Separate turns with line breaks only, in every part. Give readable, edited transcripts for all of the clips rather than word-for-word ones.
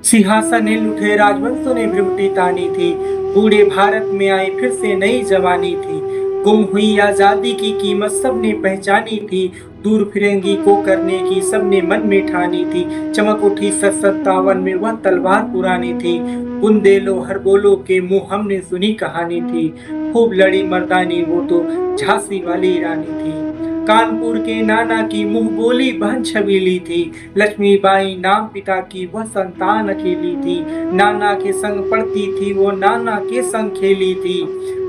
सिंहासन ने लुटे राजवंशों ने भ्रुकुटी तानी थी। बूढ़े भारत में आई फिर से नई जवानी थी। गुम हुई आजादी की कीमत सबने पहचानी थी। दूर फिरंगी को करने की सबने मन में ठानी थी। चमक उठी 57 में वह तलवार पुरानी थी। बुंदेलो हर बोलो के मुंह हमने सुनी कहानी थी। खूब लड़ी मर्दानी वो तो झांसी वाली रानी थी। कानपुर के नाना की मुंह बोली बहन छबीली थी। लक्ष्मीबाई नाम पिता की वह संतान अकेली थी। नाना के संग पढ़ती थी वो, नाना के संग खेली थी।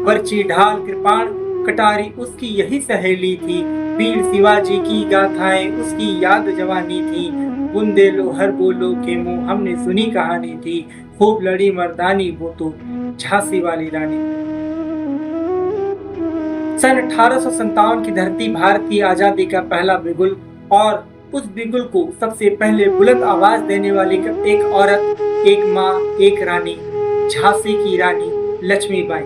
पर्ची ढाल कृपाण कटारी उसकी यही सहेली थी। वीर शिवाजी की गाथाएं उसकी याद जवानी थी। बुंदेलो हर बोलो के मुंह हमने सुनी कहानी थी। खूब लड़ी मर्दानी वो तो झांसी वाली रानी थी। सन 1857 की धरती भारत की आजादी का पहला बिगुल, और उस बिगुल को सबसे पहले बुलंद आवाज देने वाली एक औरत, एक माँ, एक रानी, झांसी की रानी लक्ष्मीबाई।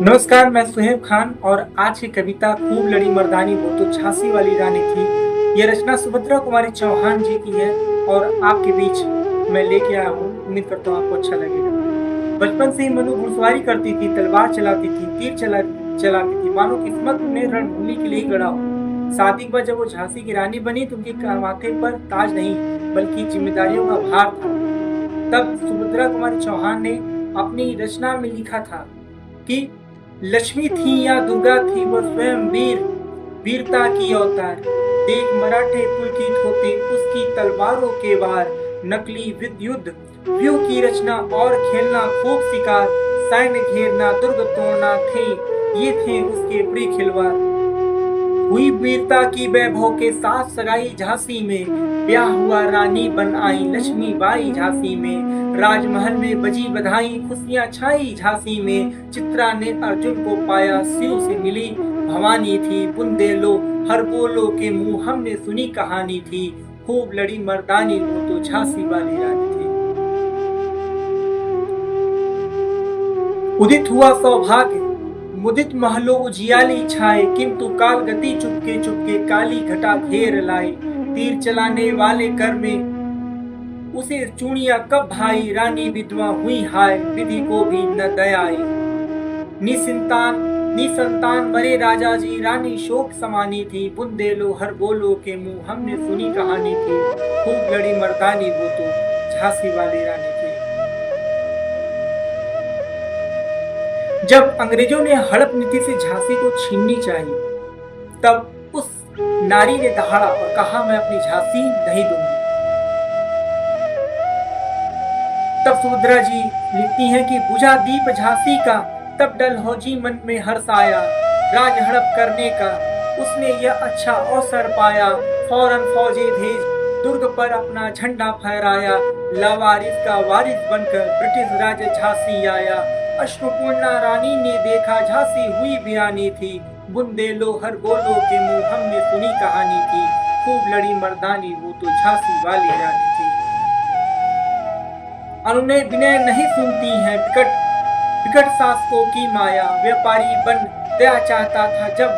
नमस्कार, मैं सुहेब खान और आज की कविता खूब लड़ी मर्दानी वो तो झांसी वाली रानी थी। यह रचना सुभद्रा कुमारी चौहान जी की है और आपके बीच मैं लेके आया हूँ। उम्मीद करता हूँ आपको अच्छा लगेगा। बचपन से ही मनु घुड़सवारी करती थी, तलवार चलाती थी, तीर चलाती थी, मानो किस्मत में रणभूमि के लिए गड़ा हो। शादी के बाद जब वो झांसी की रानी बनी तो उनके माथे पर ताज नहीं बल्कि जिम्मेदारियों का भार था। तब सुभद्रा कुमारी चौहान ने अपनी रचना में लिखा था कि लक्ष्मी थी या दुर्गा थी वो स्वयं वीरता की अवतार। देख मराठे पुलकित होते उसकी तलवारों के वार। नकली युद्ध व्यू की रचना और खेलना खूब शिकार। सैन्य घेरना दुर्ग तोड़ना थे ये थे उसके प्रिय खिलवाड़। हुई वीरता की वैभव के साथ सगाई झांसी में। ब्याह हुआ रानी बन आई लक्ष्मीबाई झांसी में। राजमहल में बजी बधाई खुशियां छाई झांसी में। चित्रा ने अर्जुन को पाया शिव से मिली भवानी थी। बुंदेलो हर बोलो के मुंह हमने सुनी कहानी थी। खूब लड़ी मर्दानी वो तो झांसी वाली रानी थी। उदित हुआ सौभाग्य मुदित महलो उजियाली छाए। किंतु काल गति चुपके चुपके काली घटा घेर लाई। तीर चलाने वाले कर में उसे चूड़ियां कब भाई। रानी विधवा हुई हाय विधि को भी न दया आई। निसंतान मरे राजा जी रानी शोक समानी थी। बुंदेलो हर बोलो के मुंह हमने सुनी कहानी थी। खूब लड़ी मर्दानी वो तो झांसी वाली रानी थी। जब अंग्रेजों ने हड़प नीति से झांसी को छीननी चाहिए तब उस नारी ने दहाड़ा और कहा मैं अपनी झांसी नहीं दूंगी। तब सुभद्रा जी लिखती हैं कि बुझा दीप झांसी का तब डलहौजी मन में हर्ष आया। राज हड़प करने का उसने यह अच्छा अवसर पाया। फौरन फौजी भेज दुर्ग पर अपना झंडा फहराया। लावारिस का वारिस बनकर ब्रिटिश राज झांसी आया। अश्रुपूर्णा रानी ने देखा झांसी हुई वीरानी थी। बुंदेलो हर बोलो के मुंह हमने सुनी कहानी थी। खूब लड़ी मर्दानी वो तो झांसी वाली रानी थी। अनुनय विनय नहीं सुनती है विकट शासकों की माया। व्यापारी बन दया चाहता था जब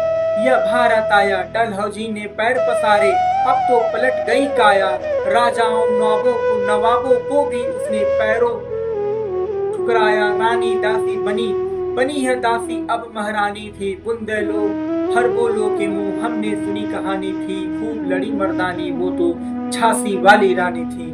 यह भारत आया। डलहौजी ने पैर पसारे अब तो पलट गई काया। राजाओं नवाबों को भी उसने पैरों ठुकराया। रानी दासी बनी है दासी अब महारानी थी। बुंदेलो हर बोलो के मुंह हमने सुनी कहानी थी। खूब लड़ी मर्दानी वो तो झांसी वाली रानी थी।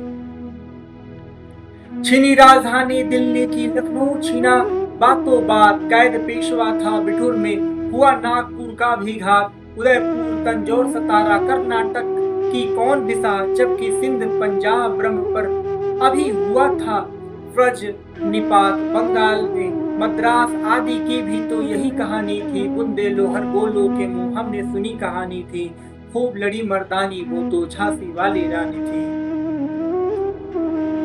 छीनी राजधानी दिल्ली की लखनऊ छीना बातों बात। कैद पेशवा था बिठूर में हुआ नागपुर का भी घात। उदयपुर तंजौर सतारा कर्नाटक की कौन दिशा। जबकि सिंध पंजाब ब्रह्म पर अभी हुआ था ब्रज निपात। बंगाल में मद्रास आदि की भी तो यही कहानी थी। बुंदेलो हर बोलो के मुंह हमने सुनी कहानी थी। खूब लड़ी मर्दानी वो तो झांसी वाली रानी थी।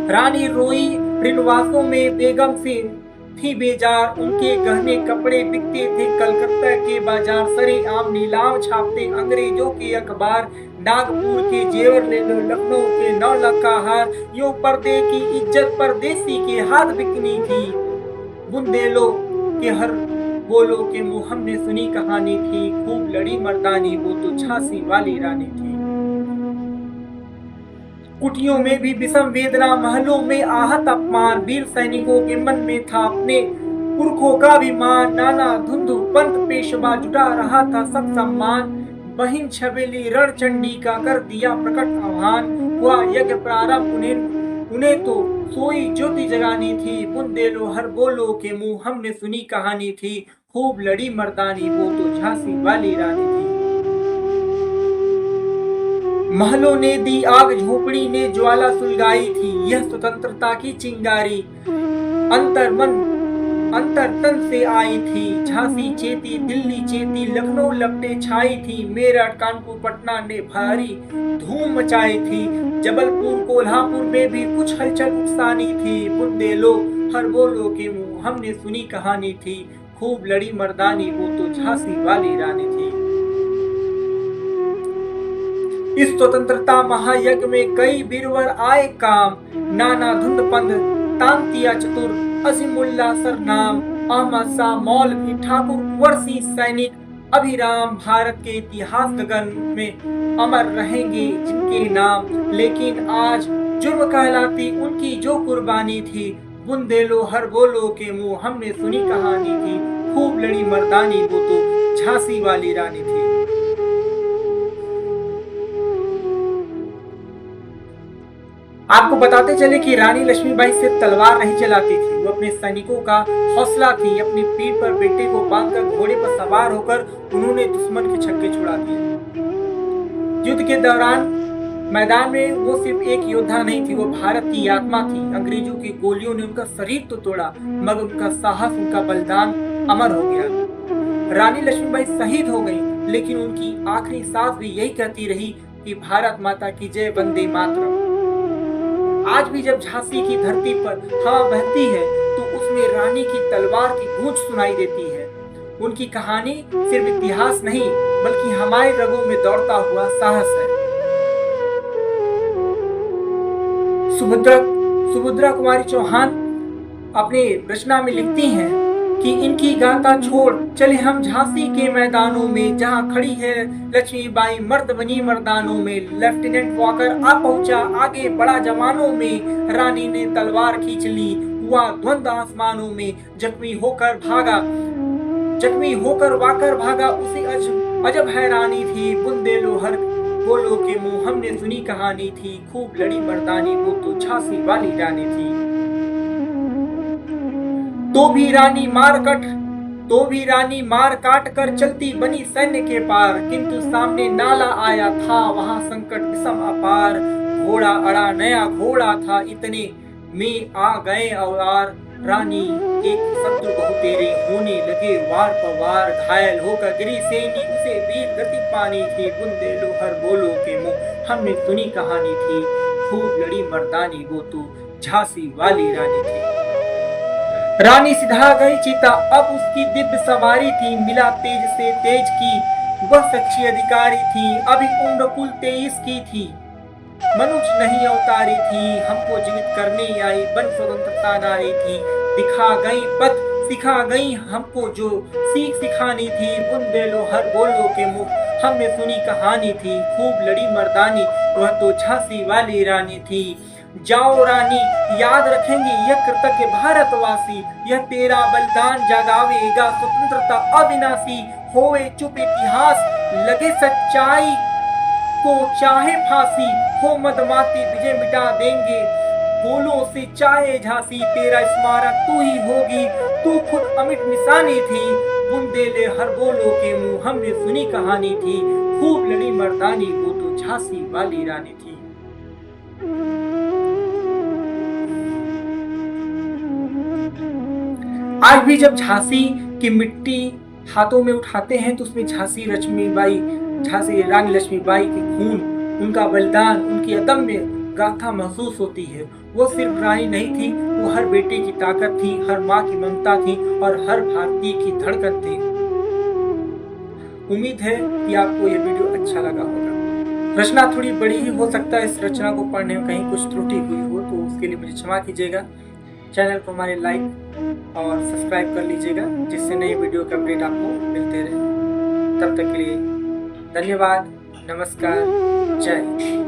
रानी रोई ऋणवासों में बेगम से थी बेजार। उनके गहने कपड़े बिकते थे कलकत्ता के बाजार। सरे आम नीलाम छापते अंग्रेजों के अखबार। नागपुर के जेवर ले लो लखनऊ के 9 लाख का हार। यो पर्दे की इज्जत परदेसी के हाथ बिकनी थी। बुंदेलो के हर बोलो के मुंह हमने सुनी कहानी थी। खूब लड़ी मर्दानी वो तो झांसी वाली रानी थी। कुटियों में भी विषम वेदना, महलों में आहत अपमान, वीर सैनिकों के मन में था अपने पुरखों का अभिमान। नाना धुंधु पंथ पेशवा जुटा रहा था सब सम्मान, बहिन छबेली रणचंडी का कर दिया प्रकट आह्वान। हुआ यज्ञ प्रारंभ, उन्हें तो सोई ज्योति जगानी थी, बुंदेलो हर बोलो के मुंह हमने सुनी कहानी थी। खूब लड़ी मर्दानी, वो तो झांसी वाली रानी थी। महलों ने दी आग, झोपड़ी ने ज्वाला सुलगाई थी, यह स्वतंत्रता की चिंगारी अंतर तन से आई थी। झांसी चेती, दिल्ली चेती, लखनऊ लपटे छाई थी, मेरठ कानपुर पटना ने भारी धूम मचाई थी। जबलपुर कोल्हापुर में भी कुछ हलचल उकसानी थी, बुंदेलो हर बोलो के मुंह हमने सुनी कहानी थी। खूब लड़ी मर्दानी, वो तो झांसी वाली रानी थी। इस स्वतंत्रता महायज्ञ में कई बीरवर आए काम, नाना धुंध पंथ, तांतिया चतुर, अजीमुल्ला सरनाम, अहमद शाह मौलवी, ठाकुर कुंवर सैनिक, अभिराम। भारत के इतिहास गगन में अमर रहेंगे जिनके नाम, लेकिन आज जुर्म कहलाती उनकी जो कुर्बानी थी। बुंदेलो हर बोलो के मुंह हमने सुनी कहानी थी। खूब लड़ी मर्दानी, वो तो झांसी वाली रानी थी। आपको बताते चले कि रानी लक्ष्मीबाई सिर्फ तलवार नहीं चलाती थी, वो अपने सैनिकों का हौसला थी। अपनी पीठ पर बेटे को बांधकर घोड़े पर सवार होकर उन्होंने दुश्मन के छक्के छुड़ा दिए। युद्ध के दौरान मैदान में वो सिर्फ एक योद्धा नहीं थी, वो भारत की आत्मा थी। अंग्रेजों की गोलियों ने उनका शरीर तो तोड़ा, मगर उनका साहस, उनका बलिदान अमर हो गया। रानी लक्ष्मीबाई शहीद हो गई, लेकिन उनकी आखिरी सांस भी यही कहती रही कि भारत माता की जय, वंदे मातरम। आज भी जब झांसी की धरती पर हवा बहती है तो उसमें रानी की तलवार की गूंज सुनाई देती है। उनकी कहानी सिर्फ इतिहास नहीं, बल्कि हमारे रगों में दौड़ता हुआ साहस है। सुभद्रा कुमारी चौहान अपने रचना में लिखती हैं कि इनकी गाथा छोड़ चले हम झांसी के मैदानों में, जहां खड़ी है लक्ष्मीबाई मर्द बनी मर्दानों में। लेफ्टिनेंट वॉकर आ पहुंचा, आगे बढ़ा जवानों में, रानी ने तलवार खींच ली, हुआ द्वंद आसमानों में। जख्मी होकर वाकर भागा, उसे अजब हैरानी थी। बुंदेलो हर बोलो के मुंह हमने सुनी कहानी थी। खूब लड़ी मर्दानी, वो तो झांसी वाली रानी थी। तो भी रानी मार काट कर चलती बनी सैन्य के पार, किंतु सामने नाला आया था, वहां संकट विषम अपार। घोड़ा अड़ा, नया घोड़ा था, इतने में आ गए अवतार। रानी एक शत्रु बहुतेरे होने लगे वार पवार, घायल होकर गिरी सैनी, उसे वीर गति पानी थी। बुंदेलो हर बोलो के मुंह हमने सुनी कहानी थी। खूब लड़ी मर्दानी, वो तो झांसी वाली रानी थी। रानी सिधा गई चिता, अब उसकी दिव्य सवारी थी। मिला तेज से तेज की, वह सच्ची अधिकारी थी। अभी उम्र कुल 23 की थी, मनुष्य नहीं अवतारी थी। हमको जीवित करने आई, बन स्वतंत्रता नारी थी। दिखा गई पथ, सिखा गई हमको जो सीख सिखानी थी। बुंदेलो हर बोलो के मुंह हमने सुनी कहानी थी। खूब लड़ी मर्दानी, वह तो झांसी वाली रानी थी। जाओ रानी, याद रखेंगे यह कृतज्ञ भारतवासी, यह तेरा बलिदान जगावेगा स्वतंत्रता अविनाशी। होवे चुप इतिहास, लगे सच्चाई को चाहे फांसी, हो मदमाती विजय मिटा देंगे गोलों से चाहे झांसी। तेरा स्मारक तू ही होगी, तू खुद अमिट निशानी थी। बुंदेले हर बोलो के मुंह हमने सुनी कहानी थी। खूब लड़ी मर्दानी, वो तो झांसी वाली रानी थी। आज भी जब झांसी की मिट्टी हाथों में उठाते हैं तो उसमें झांसी रानी लक्ष्मीबाई के खून, उनका बलिदान, उनकी अदम्य गाथा महसूस होती है। वो सिर्फ रानी नहीं थी, वो हर बेटे की ताकत थी, हर माँ की ममता थी और हर भारतीय की धड़कन थी। उम्मीद है कि आपको यह वीडियो अच्छा लगा होगा। रचना थोड़ी बड़ी ही हो सकता है, इस रचना को पढ़ने में कहीं कुछ त्रुटि हुई हो तो उसके लिए मुझे क्षमा कीजिएगा। चैनल को हमारे लाइक और सब्सक्राइब कर लीजिएगा, जिससे नई वीडियो के अपडेट आपको मिलते रहे। तब तक के लिए धन्यवाद, नमस्कार, जय हिंद।